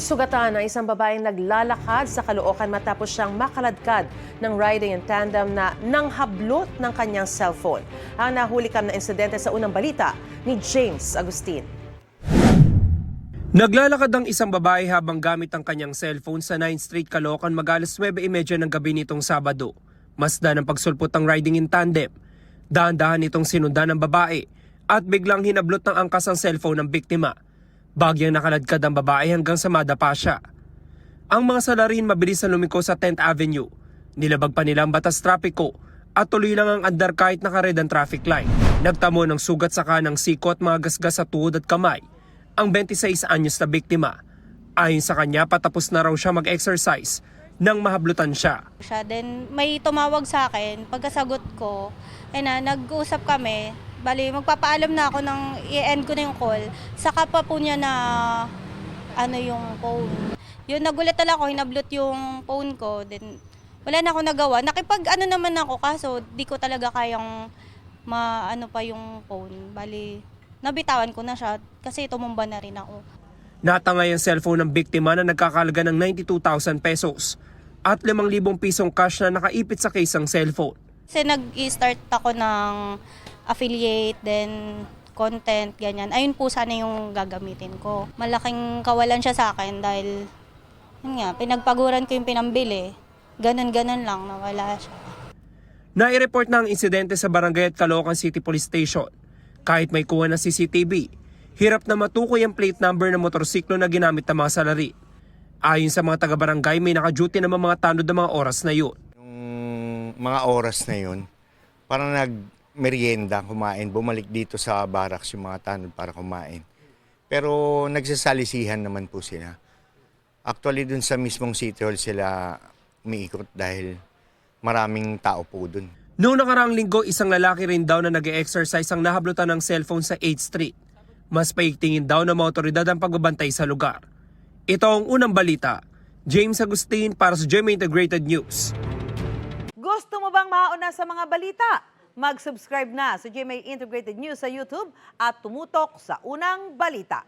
Sugatan ang isang babaeng naglalakad sa Caloocan matapos siyang makaladkad ng riding in tandem na nanghablot ng kanyang cellphone. Ang nahulikam na insidente sa unang balita ni James Agustin. Naglalakad ang isang babae habang gamit ang kanyang cellphone sa 9th Street, Caloocan mag-alas 9:30 ng gabi nitong Sabado. Masdan ang pagsulpot ng riding in tandem. Dahan-dahan itong sinundan ng babae at biglang hinablot ng angkas ang cellphone ng biktima. Bagyang nakaladkad ang babae hanggang sa madapa siya. Ang mga salarin mabilis na lumiko sa 10th Avenue. Nilabag pa nila ang batas trapiko at tuloy lang ang andar kahit naka-red ang traffic light. Nagtamo ng sugat sa kanang siko at mga gasgas sa tuhod at kamay ang 26 anyos na biktima. Ayon sa kanya, patapos na raw siya mag-exercise nang mahablutan siya. Then may tumawag sa akin, pagkasagot ko, nag-uusap kami. Bali, magpapaalam na ako ng i-end ko na yung call. Saka pa po niya na yung phone. Yun, nagulat talaga ako, hinablot yung phone ko. Then wala na ako nagawa. Naman ako kaso di ko talaga kayang pa yung phone. Bali, nabitawan ko na siya kasi tumumba na rin ako. Natangay ang cellphone ng biktima na nagkakalaga ng 92,000 pesos at 5,000 pisong cash na nakaipit sa case ng cellphone. Kasi nag-start ako ng affiliate, then content, ganyan. Ayun po sana yung gagamitin ko. Malaking kawalan siya sa akin dahil pinagpaguran ko yung pinambili. Ganon-ganon lang, nawala siya. Nai-report na ang insidente sa barangay at Caloocan City Police Station. Kahit may kuha ng CCTV, hirap na matukoy ang plate number ng motorsiklo na ginamit ng mga salari. Ayon sa mga taga-barangay, may naka-duty naman mga tanod ng mga oras na yun. Yung mga oras na yun, parang nag-merienda, kumain, bumalik dito sa barracks yung mga tanod para kumain. Pero nagsasalisihan naman po sila. Actually, dun sa mismong City Hall sila umiikot dahil maraming tao po dun. Noong nakaraang linggo, isang lalaki rin daw na nag-exercise ang nahablutan ng cellphone sa 8th Street. Mas paigtingin daw ng mga otoridad ang pagbabantay sa lugar. Ito ang unang balita. James Agustin para sa GMA Integrated News. Gusto mo bang mauna sa mga balita? Mag-subscribe na sa GMA Integrated News sa YouTube at tumutok sa unang balita.